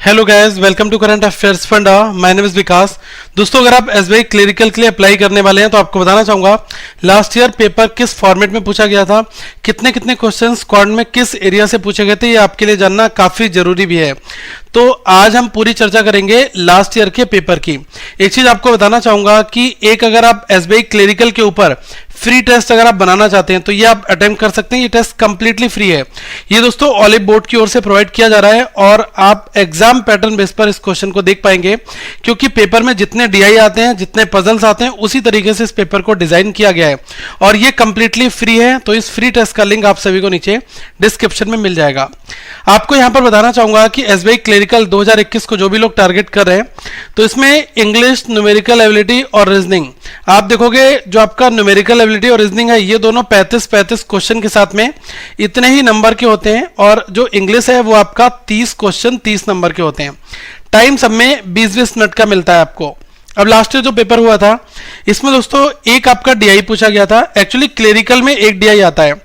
Hello guys, welcome to current affairs funda. My name is Vikas. दोस्तों, अगर आप SBI clerical के लिए अप्लाई करने वाले हैं तो आपको बताना चाहूंगा लास्ट ईयर पेपर किस फॉर्मेट में पूछा गया था, कितने कितने क्वेश्चंस कौन में किस एरिया से पूछे गए थे, ये आपके लिए जानना काफी जरूरी भी है। तो आज हम पूरी चर्चा करेंगे लास्ट ईयर के पेपर की। एक चीज आपको बताना चाहूंगा कि एक अगर आप एसबीआई क्लरिकल के ऊपर फ्री टेस्ट अगर आप बनाना चाहते हैं तो ये आप अटेम्प्ट कर सकते हैं। ये टेस्ट कंप्लीटली फ्री है। ये दोस्तों ऑलिव बोर्ड की ओर से प्रोवाइड किया जा रहा है और आप एग्जाम पैटर्न बेस पर इस क्वेश्चन को देख पाएंगे, क्योंकि पेपर में जितने डीआई आते हैं, जितने पजल्स आते हैं, उसी तरीके से इस पेपर को डिजाइन किया गया है और ये कंप्लीटली फ्री है। तो इस फ्री टेस्ट का लिंक आप सभी को नीचे डिस्क्रिप्शन में मिल जाएगा। आपको यहां पर बताना चाहूंगा कि एसबीआई क्लरिकल 2021 को जो भी लोग टारगेट कर रहे हैं तो इसमें इंग्लिश, न्यूमेरिकल एबिलिटी और रीजनिंग आप देखोगे, जो आपका न्यूमेरिकल एबिलिटी और रीजनिंग है ये दोनों 35-35 क्वेश्चन के साथ में इतने ही नंबर के होते हैं और जो इंग्लिश है वो आपका 30 क्वेश्चन 30 नंबर के होते हैं। टाइम सब में 20-20 मिनट का मिलता है आपको। अब लास्ट ईयर जो पेपर हुआ था इसमें दोस्तों एक आपका डीआई पूछा गया था। एक्चुअली क्लरिकल में एक डीआई आता है।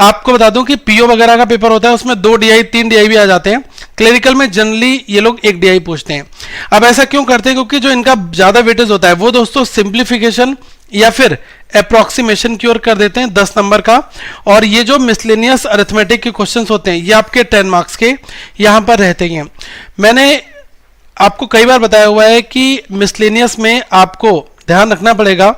आपको बता दूं कि पीओ वगैरह का पेपर होता है उसमें 2 डीआई 3 डीआई भी आ जाते हैं। क्लरिकल में जनरली ये लोग एक डीआई पूछते हैं। अब ऐसा क्यों करते हैं? क्योंकि जो इनका ज्यादा वेटेज होता है वो दोस्तों सिंप्लीफिकेशन या फिर अप्रोक्सीमेशन की ओर कर देते हैं 10 नंबर का, और ये जो मिसलेनियस अरिथमेटिक के क्वेश्चंस होते हैं ये आपके 10 मार्क्स के यहां पर रहते हैं। मैंने आपको कई बार बताया हुआ है कि मिसलेनियस में आपको ध्यान रखना पड़ेगा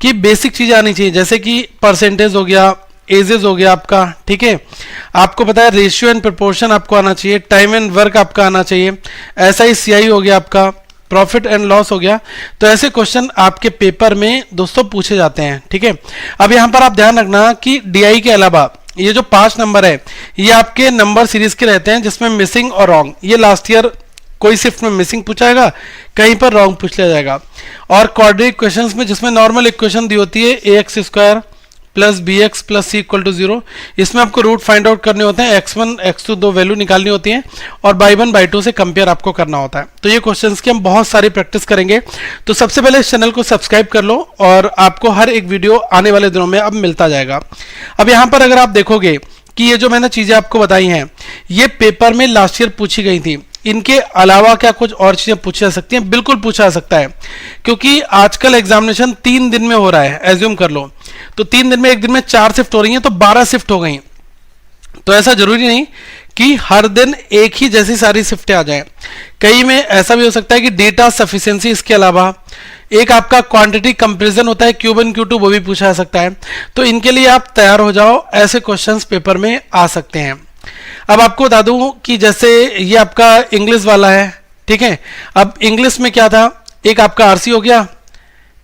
कि बेसिक चीजें आनी चाहिए, जैसे कि परसेंटेज हो गया, एजेस हो गया आपका, ठीक है। आपको पता है रेशियो एंड प्रोपोर्शन आपको आना चाहिए, टाइम एंड वर्क आपका आना चाहिए, SI/CI हो गया आपका, प्रॉफिट एंड लॉस हो गया। तो ऐसे क्वेश्चन आपके पेपर में दोस्तों पूछे जाते हैं, ठीक है। अब यहां पर आप ध्यान रखना कि डीआई के अलावा ये जो 5 नंबर है ये आपके नंबर सीरीज के रहते हैं, जिसमें मिसिंग और रॉन्ग, ये लास्ट ईयर कोई शिफ्ट में मिसिंग पूछाएगा, कहीं पर रॉन्ग पूछ लिया जाएगा। और क्वाड्रेटिक क्वेश्चंस में जिसमें नॉर्मल इक्वेशन दी होती है ax² plus bx plus c equal to 0, इसमें आपको रूट फाइंड आउट करने होते हैं, x1 x2 दो वैल्यू निकालनी होती है और by 1 by 2 से कंपेयर आपको करना होता है। तो ये क्वेश्चंस की हम बहुत सारी प्रैक्टिस करेंगे। तो सबसे पहले इस चैनल को सब्सक्राइब कर लो और आपको हर एक वीडियो आने वाले दिनों में अब मिलता जाएगा। अब यहाँ पर अगर आप देखोगे कि ये जो मैंने चीजें आपको बताई हैं ये पेपर में लास्ट ईयर पूछी गई थी, इनके अलावा क्या कुछ और चीजें पूछी जा सकती हैं? बिल्कुल पूछा जा सकता है, क्योंकि आजकल एग्जामिनेशन 3 दिन में हो रहा है। एज्यूम कर लो तो 3 दिन में, एक दिन में 4 शिफ्ट हो रही हैं तो 12 शिफ्ट हो गई। तो ऐसा जरूरी नहीं कि हर दिन एक ही जैसी सारी शिफ्टें आ जाएं। कई में ऐसा भी हो सकता है कि डेटा सफिशिएंसी, इसके अलावा एक आपका क्वांटिटी कंपैरिजन होता है Q1 Q2, वो भी पूछा जा सकता है। तो इनके लिए आप तैयार हो जाओ, ऐसे क्वेश्चंस पेपर में आ सकते हैं। अब आपको बता दूं कि जैसे ये आपका इंग्लिश वाला है, ठीक है। अब इंग्लिश में क्या था, एक आपका आरसी हो गया,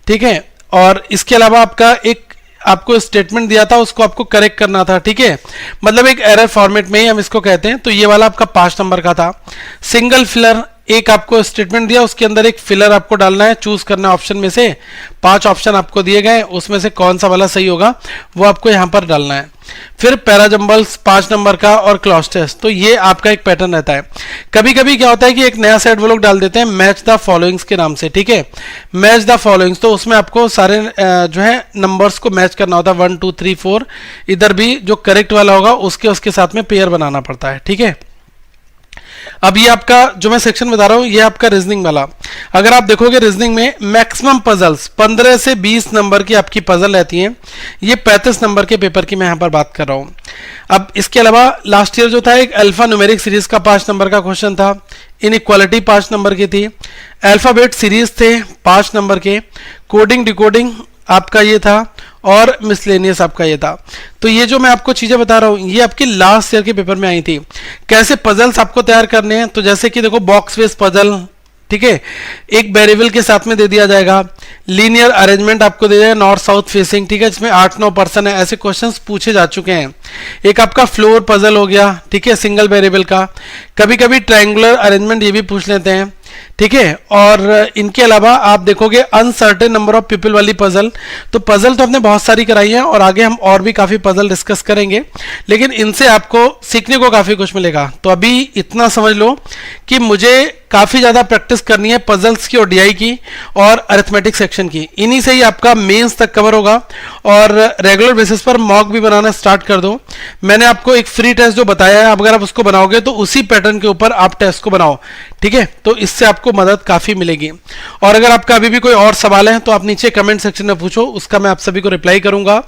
ठीक है, और इसके अलावा आपका एक आपको स्टेटमेंट दिया था, उसको आपको करेक्ट करना था, ठीक है। मतलब एक एरर फॉर्मेट में ही हम इसको कहते हैं। तो ये वाला आपका 5 नंबर का था। सिंगल फिलर, एक आपको स्टेटमेंट दिया, उसके अंदर एक फिलर आपको डालना है, चूज करना है ऑप्शन में से। 5 ऑप्शन आपको दिए गए, उसमें से कौन सा वाला सही होगा वो आपको यहां पर डालना है। फिर पैराजंबल्स 5 नंबर का और क्लॉज टेस्ट। तो ये आपका एक पैटर्न रहता है। कभी कभी क्या होता है कि एक नया सेट वो लोग डाल देते हैं मैच द फॉलोइंग्स के नाम से, ठीक है। मैच द फॉलोइंग्स, तो उसमें आपको सारे जो है नंबर्स को मैच करना होता है, 1 2 3 4। इधर भी जो करेक्ट वाला होगा उसके साथ में पेयर बनाना पड़ता है, ठीक है। अब ये आपका जो मैं सेक्शन बता रहा हूं ये आपका रीजनिंग वाला। अगर आप देखोगे रीजनिंग में मैक्सिमम पजल्स 15 से 20 नंबर की आपकी पजल रहती हैं। ये 35 नंबर के पेपर की मैं यहां पर बात कर रहा हूं। अब इसके अलावा लास्ट ईयर जो था एक अल्फा न्यूमेरिक सीरीज का 5 नंबर का क्वेश्चन था। इनइक्वालिटी 5 नंबर की थी। अल्फाबेट सीरीज थे 5 नंबर के। कोडिंग डिकोडिंग आपका ये था और मिसलेनियस आपका ये था। तो ये जो मैं आपको चीजें बता रहा हूं ये आपकी लास्ट ईयर के पेपर में आई थी। कैसे पजल्स आपको तैयार करने हैं, तो जैसे कि देखो बॉक्स बेस्ड पजल, ठीक है, एक वेरिएबल के साथ में दे दिया जाएगा। लीनियर अरेंजमेंट आपको दे जाएगा, नॉर्थ साउथ फेसिंग, ठीक है, जिसमें 8-9 पर्सन है। ऐसे क्वेश्चंस पूछे जा चुके हैं। एक आपका फ्लोर पजल हो गया, ठीक है, सिंगल वेरिएबल का। कभी कभी ट्रायंगुलर अरेंजमेंट ये भी पूछ लेते हैं, ठीक है। और इनके अलावा आप देखोगे अनसर्टेन नंबर ऑफ पीपल वाली पजल, तो पजल तो हमने बहुत सारी कराई है और आगे हम और भी काफी पजल डिस्कस करेंगे, लेकिन इनसे आपको सीखने को काफी कुछ मिलेगा। तो अभी इतना समझ लो कि मुझे काफी ज्यादा प्रैक्टिस करनी है पजल्स की और डीआई की और अरिथमेटिक सेक्शन की, इन्हीं से ही आपका मेंस तक कवर होगा। और रेगुलर बेसिस पर मॉक भी बनाना स्टार्ट कर दो। मैंने आपको एक फ्री टेस्ट जो बताया है, अगर आप उसको बनाओगे तो उसी पैटर्न के ऊपर आप टेस्ट को बनाओ, ठीक है। तो इससे आपको मदद काफी मिलेगी। और अगर आपका अभी भी कोई और सवाल है तो आप नीचे कमेंट सेक्शन में पूछो, उसका मैं आप सभी को रिप्लाई करूंगा।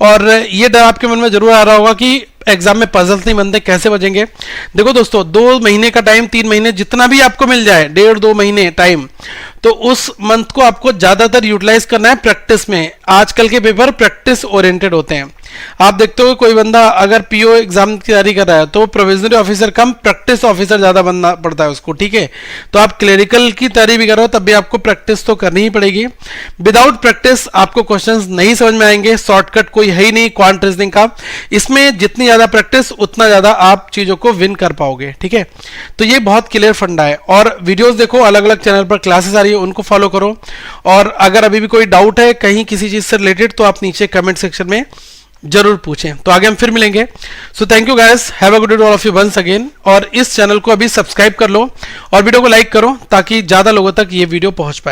और ये डर आपके मन में जरूर आ रहा होगा कि एग्जाम में पजल्स नहीं बनते, कैसे बचेंगे। देखो दोस्तों, 2 महीने का टाइम, 3 महीने, जितना भी आपको मिल जाए, 1.5-2 महीने टाइम, तो उस मंथ को आपको ज्यादातर यूटिलाइज करना है प्रैक्टिस में। आजकल के पेपर प्रैक्टिस ओरिएंटेड होते हैं। आप देखते हो कोई बंदा अगर पीओ एग्जाम की तैयारी कर रहा है तो प्रोविजनरी ऑफिसर कम प्रैक्टिस ऑफिसर ज्यादा बनना पड़ता है उसको, ठीक है। तो आप क्लरिकल की तैयारी भी कर रहे हो तब भी आपको प्रैक्टिस तो करनी ही पड़ेगी। विदाउट प्रैक्टिस आपको क्वेश्चंस नहीं समझ में आएंगे, शॉर्टकट कोई है ही नहीं क्वांट रीजनिंग का। इसमें जितनी ज्यादा प्रैक्टिस उतना ज्यादा आप चीजों को विन कर पाओगे, ठीक है। तो ये बहुत क्लियर फंडा है। और वीडियोस देखो, अलग अलग चैनल पर क्लासेस आ रही है, उनको फॉलो करो। और अगर अभी भी कोई डाउट है कहीं किसी चीज से रिलेटेड तो आप नीचे कमेंट सेक्शन में जरूर पूछें। तो आगे हम फिर मिलेंगे। So thank you guys, have a good day all of you once again. और इस चैनल को अभी सब्सक्राइब कर लो और वीडियो को लाइक करो ताकि ज्यादा लोगों तक ये वीडियो पहुंच पाए।